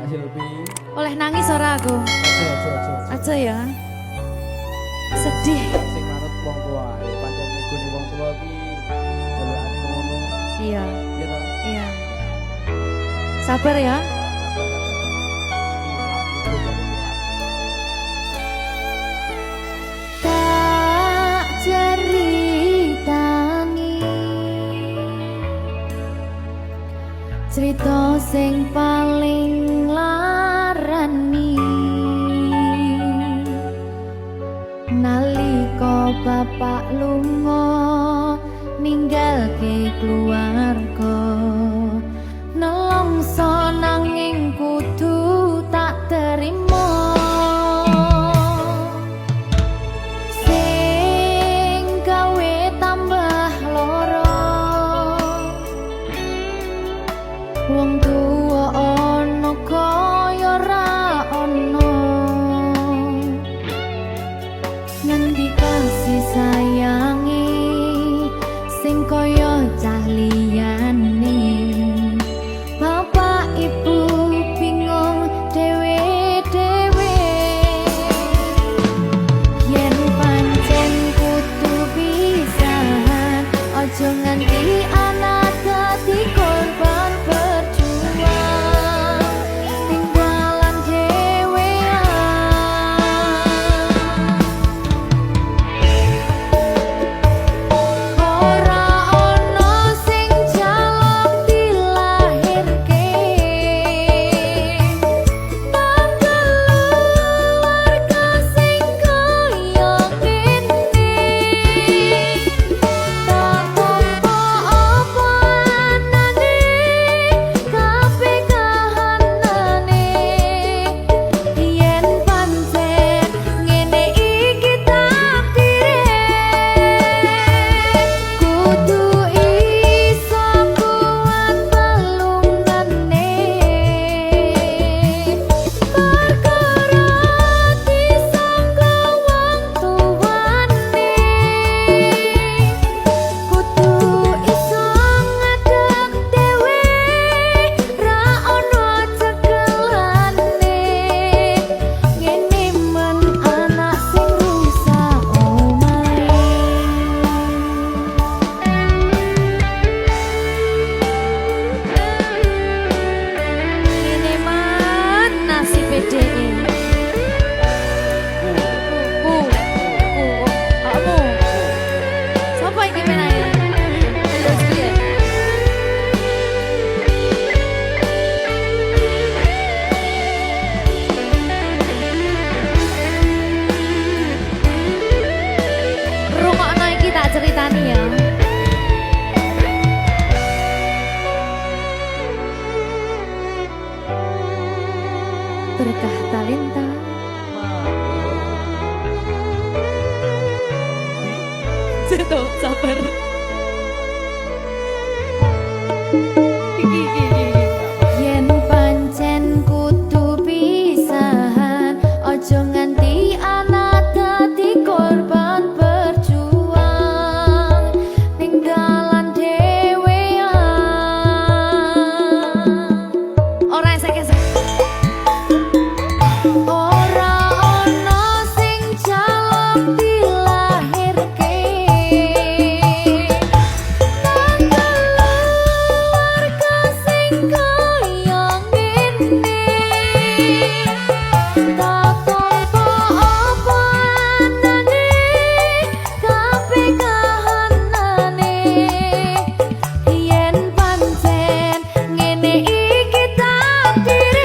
Hilmi. Oleh nangis ora aku? Aja ya. Sedih. Sing manut wong tua, pancen negone wong tua ki jelekane ngono. Iya. Iya ta? Iya. Sabar ya. Tak ceritani cerita sing paling larani nalika bapak lunga ninggalke keluarga nelongso nanging kudu tak terima sing gawe tambah loro wong tuwa ana kaya ra ana ngendi kasih sayangi sing kaya cah liyane bapak ibu bingung dewe-dewe yen pancen kudu pisahan aja nganti anak dadi korban berjuang tinggalan ora ono sing jaluk dilahirke keluarga sing kaya ngene tak apa anane kabeh kahanane yen pancen ngene iki takdire kudu iso kuat balungane perkara disangka wong tuwane kudu iso ngadeg dhewe ra ono cekelane ngene men anak sing rusak omahe ngene man nasib dhewe kamu sapa iki menane terus piye rungokno iki tak ceritani ya berkah talenta Seto, sabar. Yen pancen kudu pisahan, ojo nganti anak dadi korban berjuang tinggalan dhewean. Ora esek-esek. Ora ono sing jaluk dilahirke keluarga sing kaya ngene tak tampa apa anane kabeh kahanane yen pancen ngene iki takdir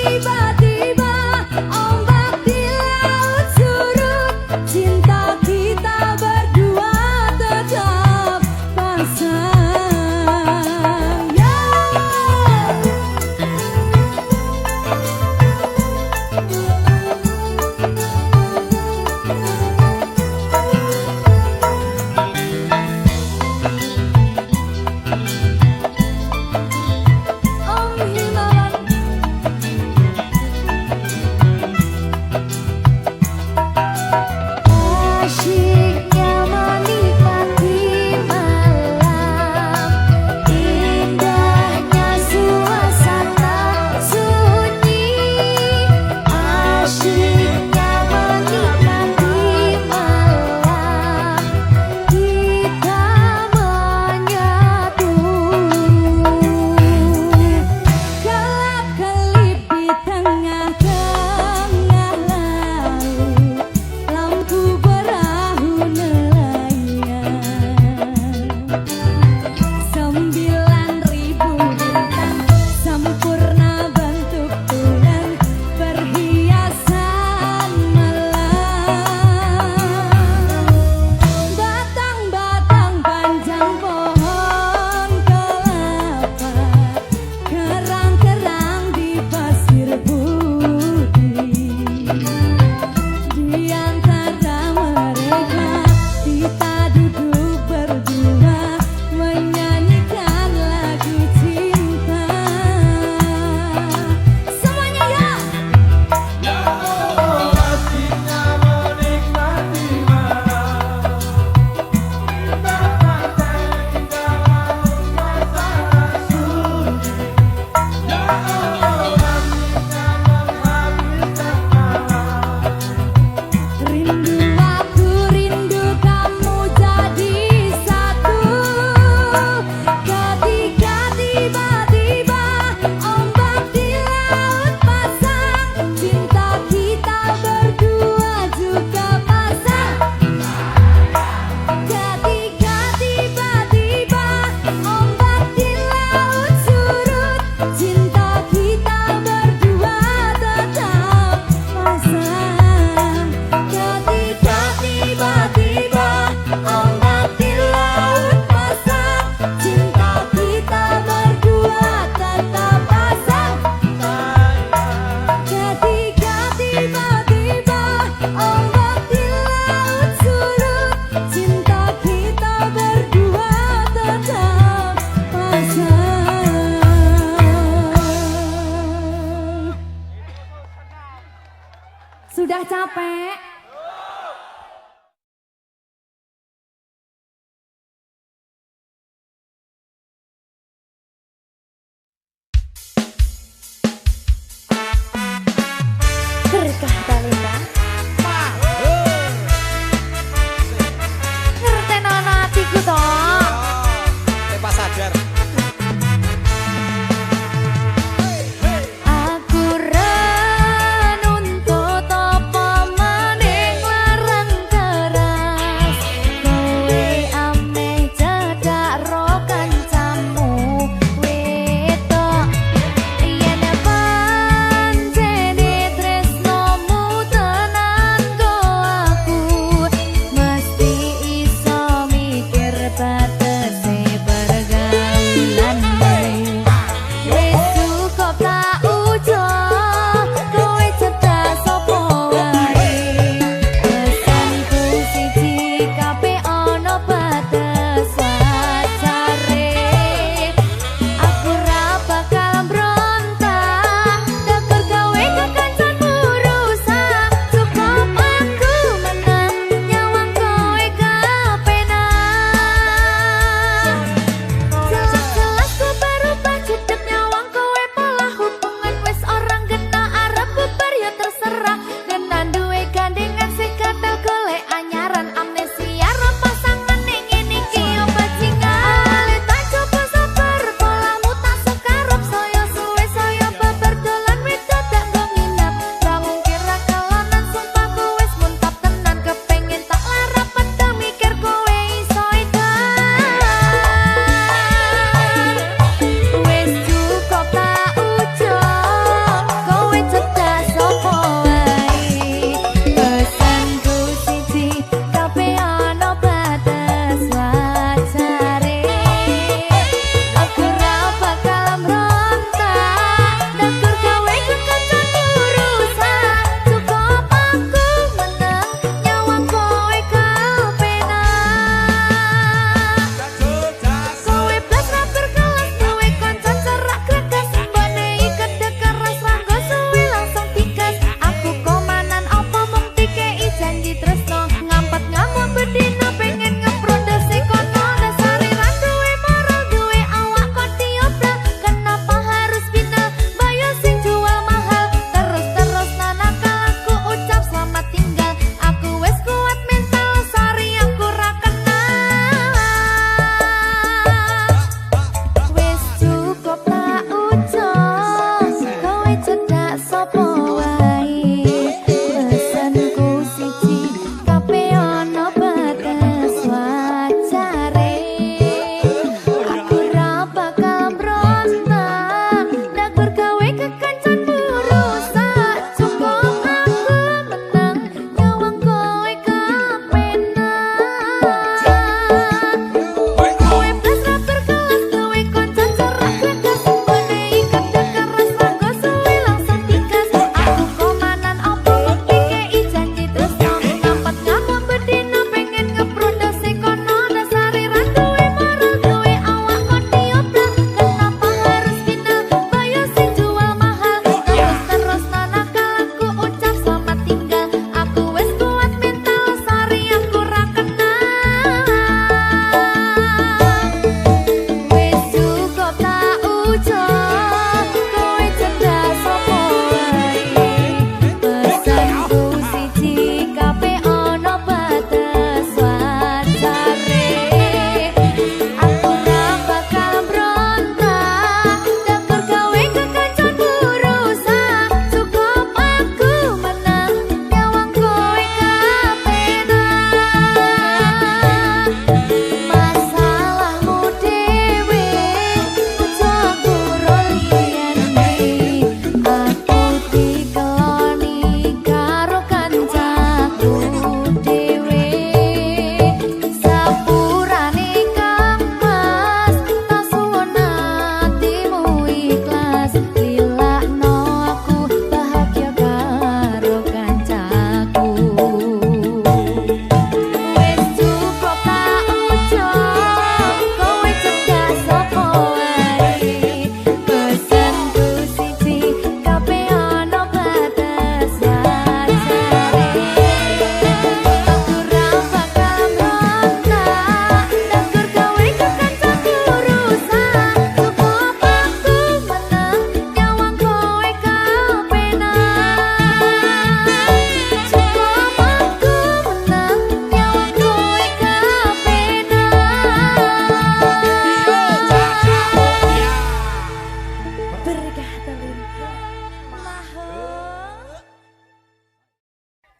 tiba-tiba ombak di laut surut, cinta kita berdua tetap pasang. Ya. Om Himawan. Asyiknya menikmati malam, indahnya suasana sunyi. Asyiknya menikmati malam, kita menyatu. Kelap-kelip di tengah-tengah laut, lampu perahu nelayan. 9.000 bintang sempurna bentuk bulan, perhiasan malam. Batang-batang panjang pohon kelapa, kerang-kerang di pasir putih. Di antara mereka kita duduk berdua menyanyikan lagu cinta. Semuanya ya. Asyiknya menikmati malam, indahnya dalam suasana sunyi. Ya Allah, asyiknya menghabiskan malam. Rindu aku, rindu kamu jadi satu. Ketika tiba-tiba ombak di laut pasang, cinta kita berdua juga pasang. Ketika tiba-tiba ombak di laut surut, cinta kita berdua tetap pasang. Ketika tiba-tiba ombak di laut pasang, cinta kita berdua tetap pasang. Ketika tiba-tiba ombak di laut surut, cinta kita berdua tetap pasang. Sudah capek? Berkah Talita ngertenono atiku toh. Tepa sadar. Aku renuntut apa meneh.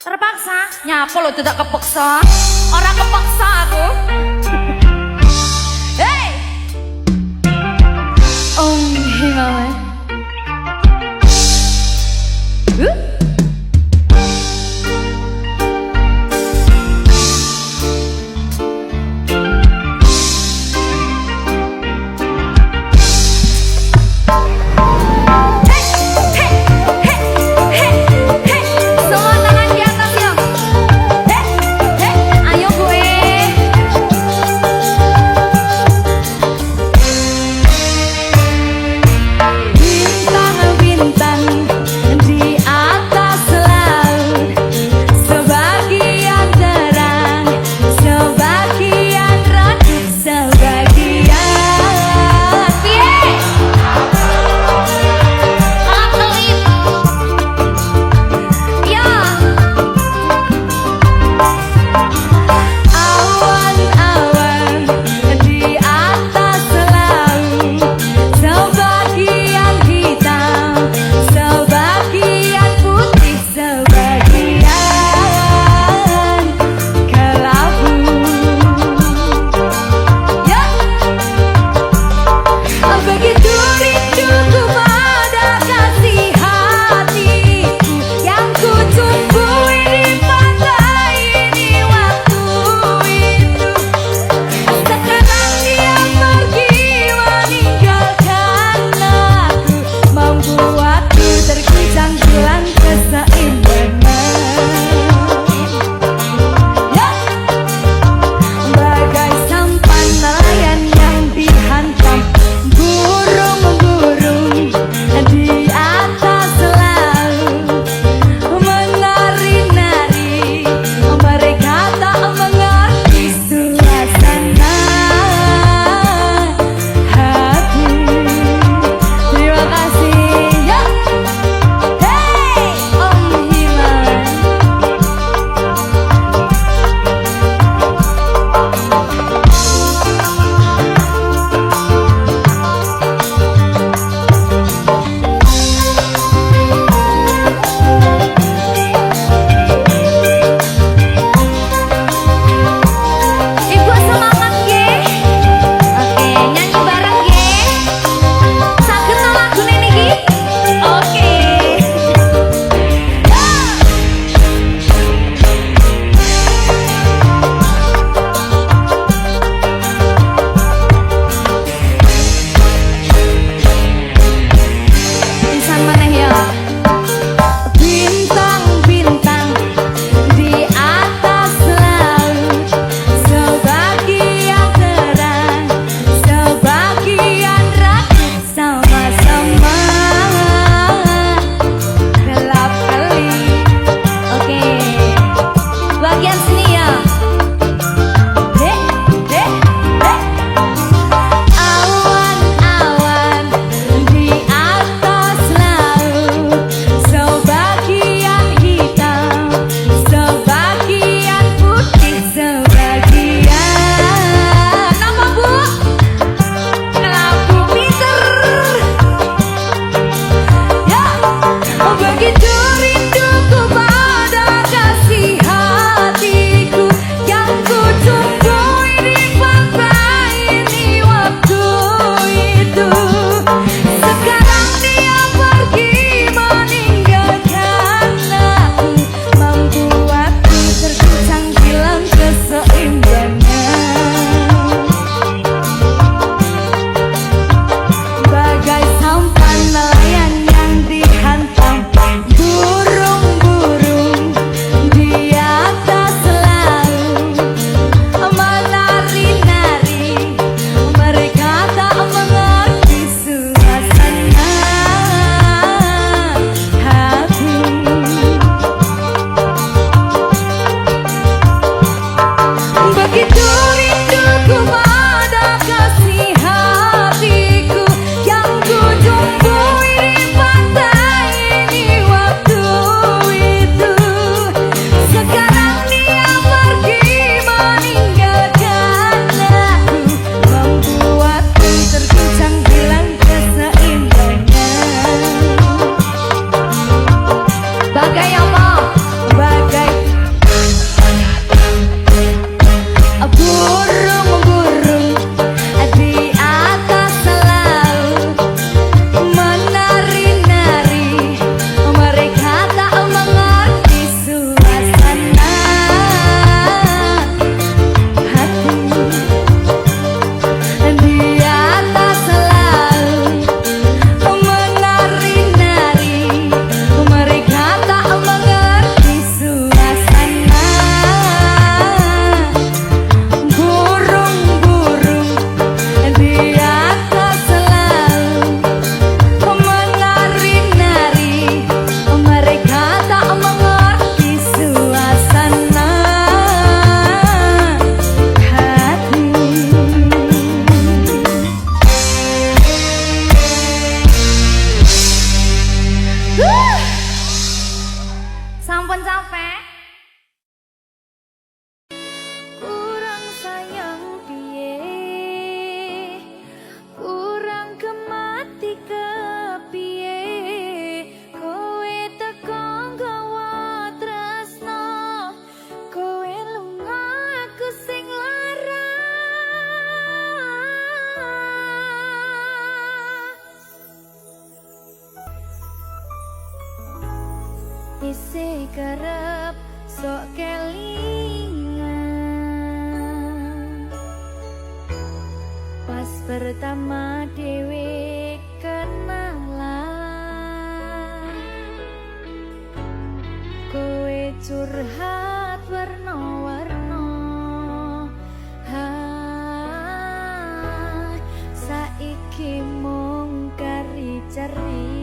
Terpaksa? Nyapa lo tidak kepeksa? Orang kepeksa aku. Hei! Om Himawan. Bintang-bintang di atas sampun capek. Kurang sayang piye, kurang kemati kepiye, kowe teko nggawa tresno, kowe lunga aku sing lara. Isih kerep sok kelingan, pas pertama dewe kenalan, kowe curhat warna-warna, saiki mung kari cerita.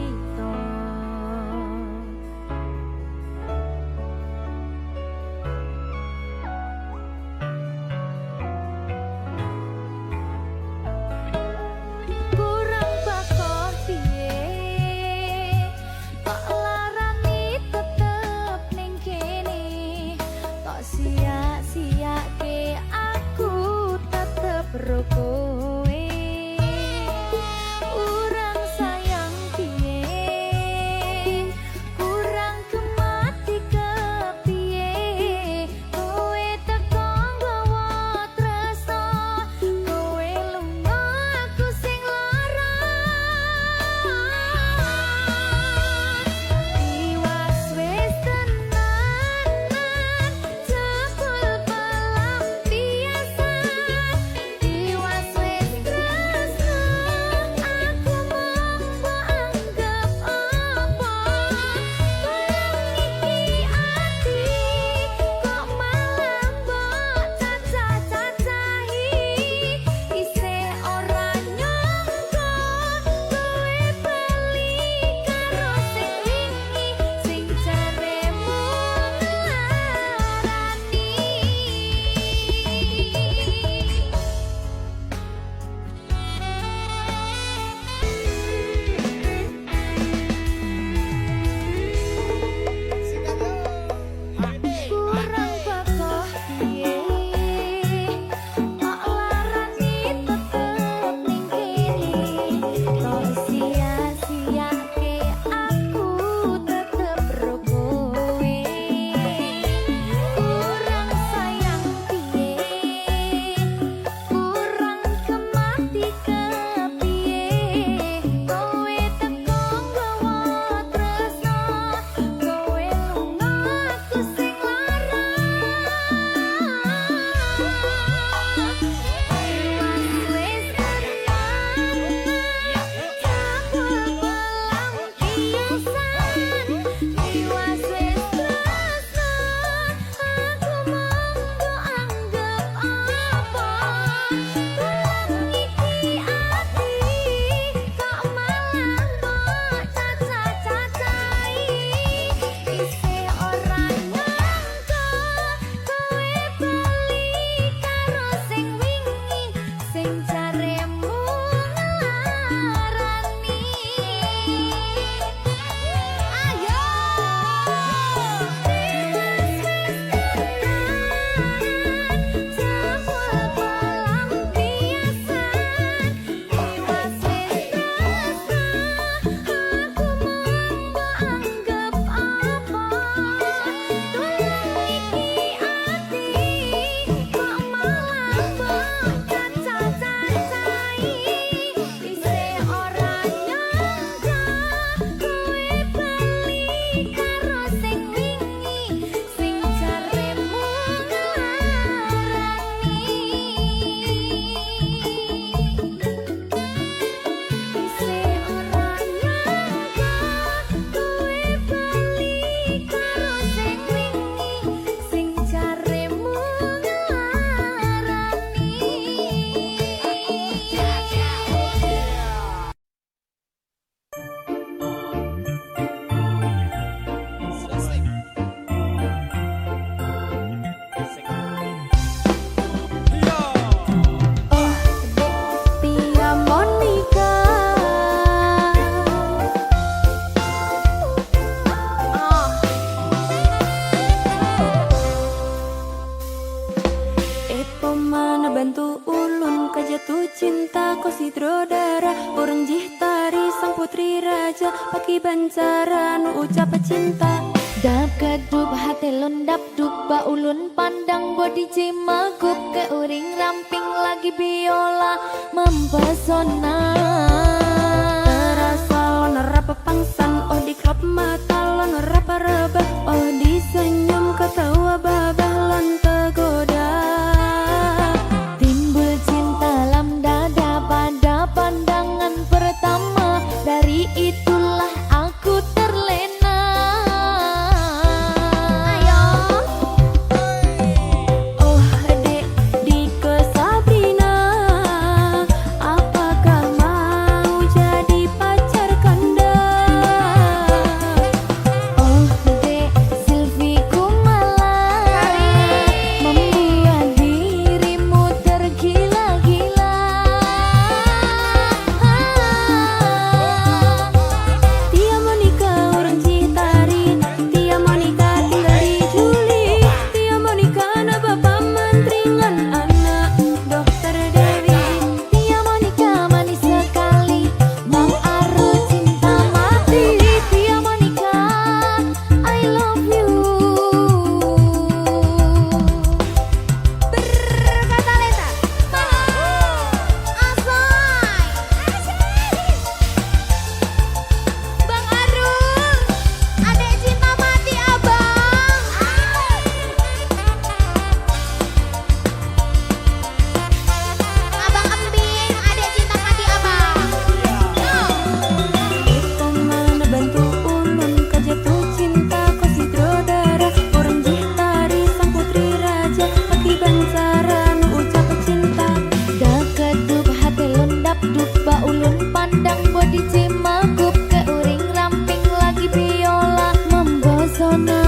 putri raja Paki bancaran ucap cinta. Dap kedup hati lundap duk baulun pandang body cimagup ke uring ramping lagi biola mempesona. Terasa lon rapa pangsan oh di klop mata lon rapa rebah oh di senyum ketawa babah lon tergoda. Timbul cinta lam dada pada pandangan pertama, dari itulah aku terlena. Ayo Oh dek di ke Sabrina, apakah mau jadi pacar kanda? oh dek Silvi Kumala, membuat dirimu tergila-gila. Tia Monica orang Citari, Tia Monica tinggal di Juli, Tia Monica na bapak mantringan anak dokter Dewi. Tia Monica manis sekali, Bang Aru cinta mati. Tia Monica, I love you. Berkata Leta, Bang Arul, adek cinta mati abang. Abang Emping, adek cinta mati abang. Kita mana bantu ulun kejatuh cinta kau sidrodara orang Citari sang putri raja Paki bancaran ucap cinta. Dah kedup hati lundap duk baulun pandang body cimagup ke uring ramping lagi biola membosona.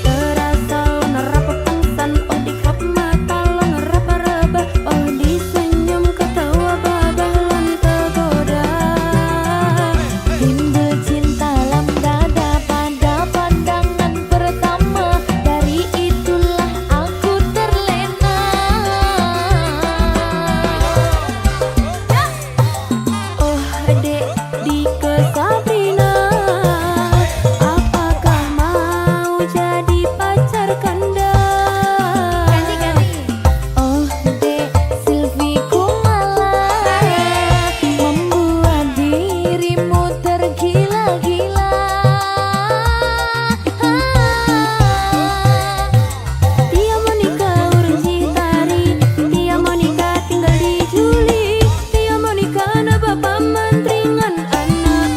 Terasa lon rapa pangsan oh di klop mata lon rapa rebah oh di senyum ketawa babah lon tergoda. Timbul cinta lam dada pada pandangan pertama, dari itulah aku terlena. Oh dek di ke Sabrina, apakah mau jadi pacar kanda? Oh dek Silvi Kumala, membuat dirimu tergila-gila. Tia Monica orang Citari, Tia Monica tinggal di Juli, Tia Monica na bapak mantringan anak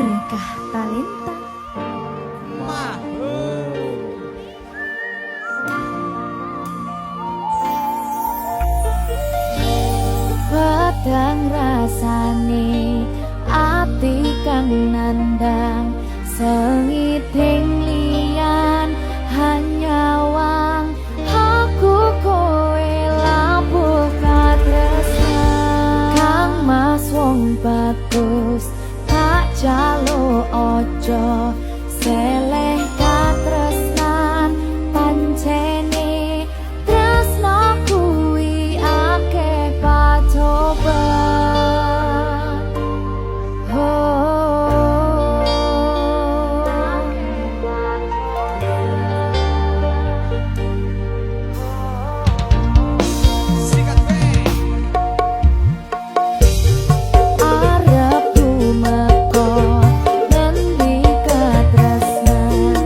berkah talenta. Mah. Padang rasane ati kang nandang sengiting liyan hanya wang aku kowe labuh katresnan kang mas wong bagus tak jalo ojo seleh katresnan pancene tresno kuwi akeh pacoban Sikat be. arep tumeka ngendi katresnan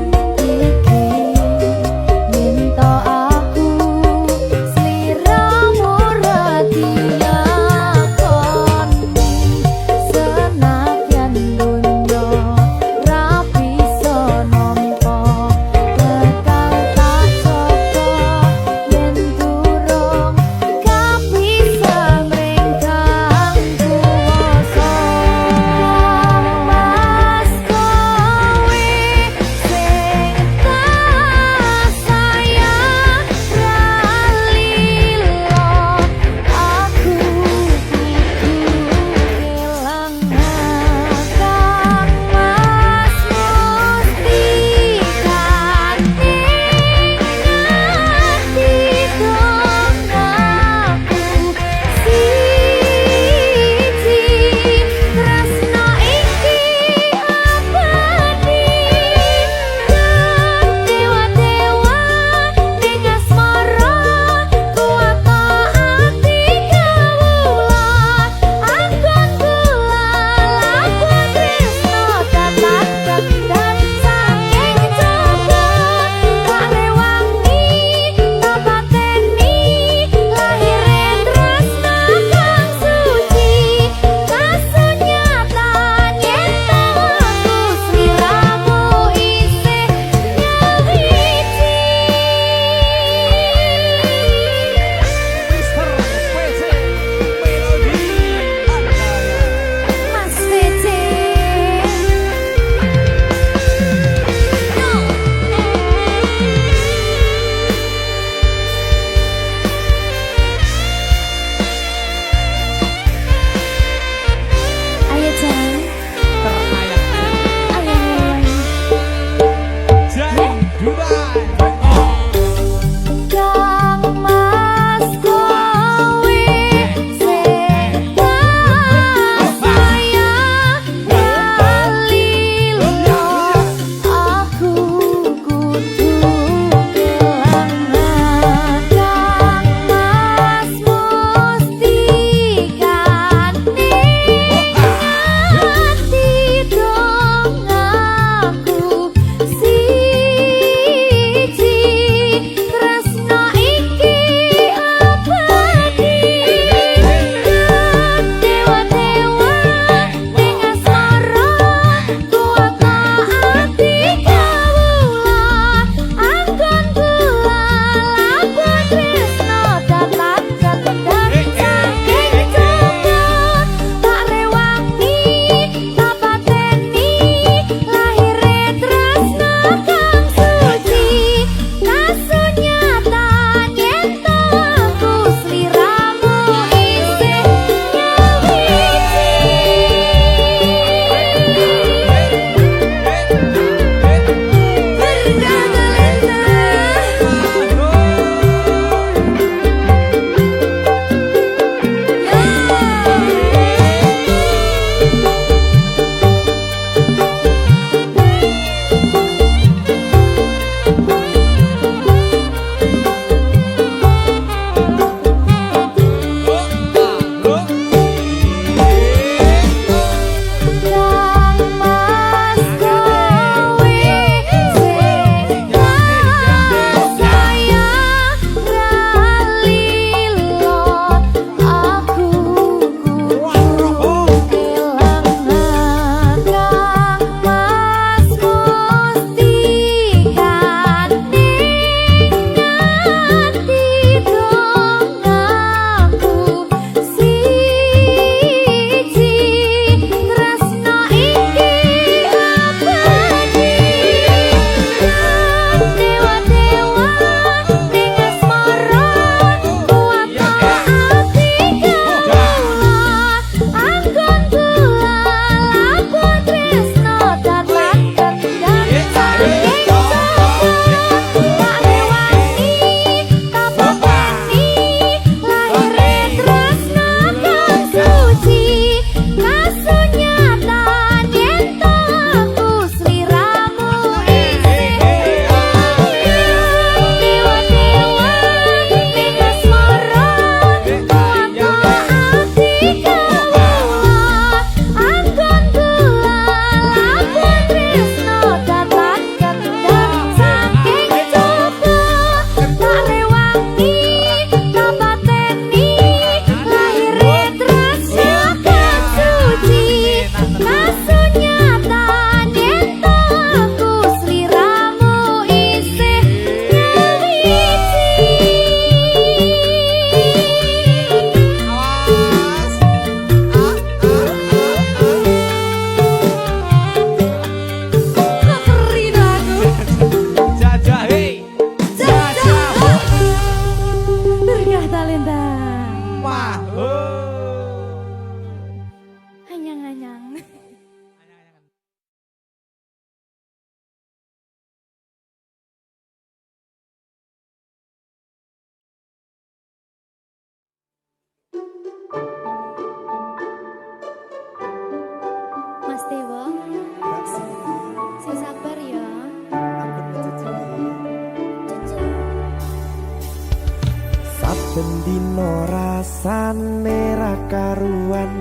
karuan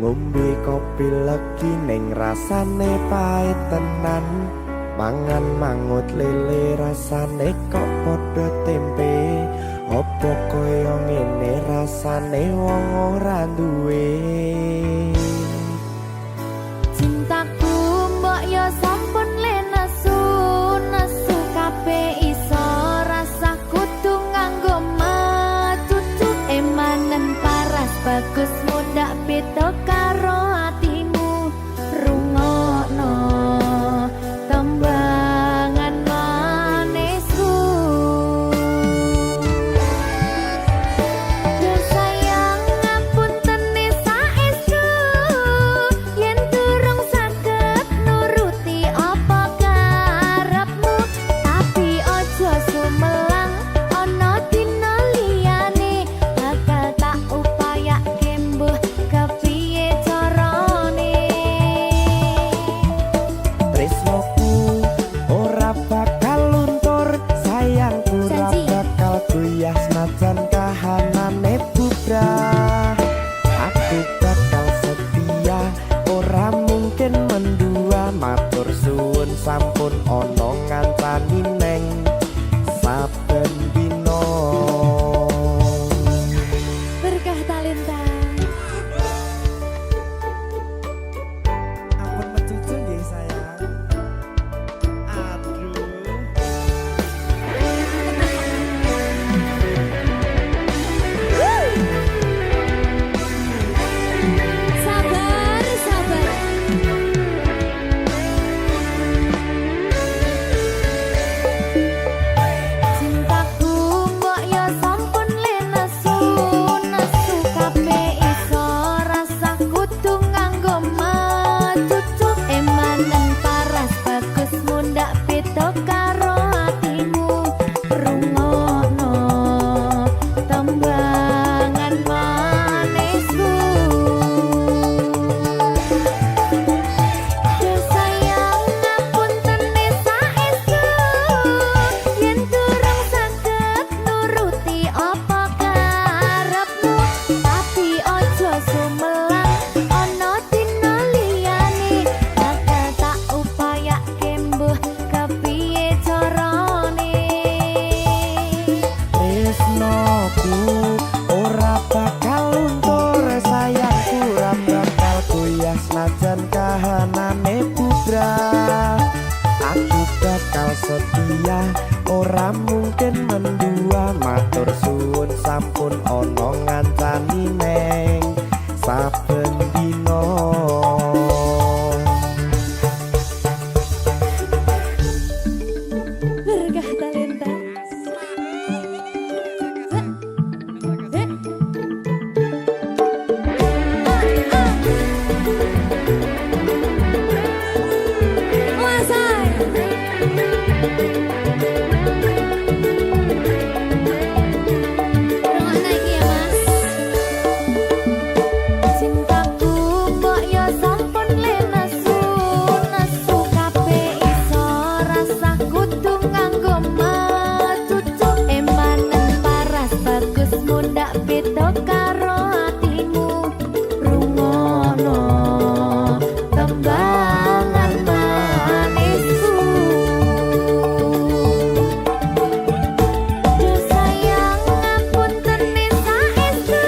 ngombe kopi legi ning rasane pahit tenan mangan mangut lele rasane kok padha tempe opo kaya ngene rasane wong ora duwe Cintaku mbok yo sampun le nesu nesu kabeh iso rasa kudu nganggo matutu emanen paras bagus mudak beda karo atimu rungokno tembangan manisku Duh sayang ngapunten saestu yen durung saged nuruti apa karepmu tapi aja sumelang ana dina liyane bakal tak upayake mbuh kepiye carane tresnoku ora bakal luntur sayangku ora Janji. bakal goyah senajan kahanane bubrah aku bakal setia ora mungkin mendua matur suwun sampun ana ngancani neng saben dina berkah talenta ampun mecucu nggih sayang aduh sabar sabar cintaku mbok yo sampun le nesu nesu kabeh iso rasa kudu nganggo matutu emanen paras bagus mundak beda karo atimu rungokno tembangan manisku Duh sayang ngapunten saestu yen durung saged nuruti apa karepmu tapi aja sumelang ana dina liyane bakal tak upayake mbuh kepiye carane tresnoku ora bakal luntur sayangku ora bakal goyah senajan kahanane bubrah aku bakal setia ora mungkin mendua matur suwun sampun ana ngancani neng saben dina berkah talenta Rungokno iki ya Mas Cintaku mbok yo sampun le nesu nesu kabeh iso rasa kudu nganggo matutu emanen paras bagus mundak beda karo atimu rungokno tembangan manisku Duh sayang ngapunten saestu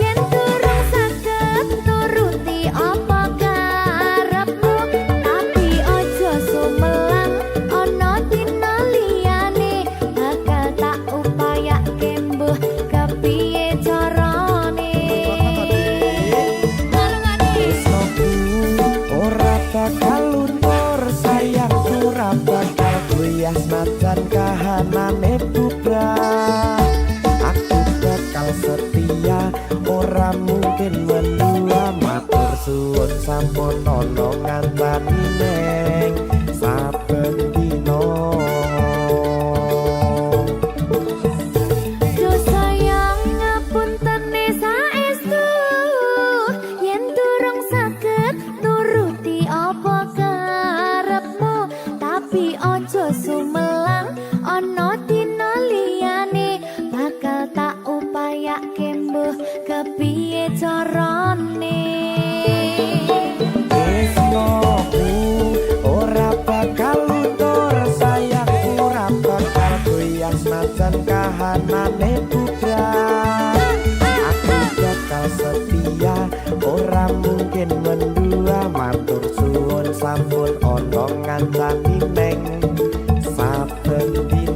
yen durung saged nuruti apa karepmu tapi aja sumelang ana dina liyane bakal tak upayake mbuh kepiye carane ngarungane tresnoku ora bakal luntur sayangku ora bakal goyah senajan kahanane bubrah aku bakal setia ora mungkin mendua matur suwun sampun ana ngancani neng saben dina Duh sayang ngapunten saestu yen durung saged nuruti apa karepmu tapi aja sumelang ana dina liyane bakal tak upayake mbuh kepiye marane. Tresnoku ora bakal luntur, sayangku ora bakal goyah senajan kahanane bubrah. Aku bakal setia, ora mungkin mendua, matur suwun sampun ana ngancani neng saben dina.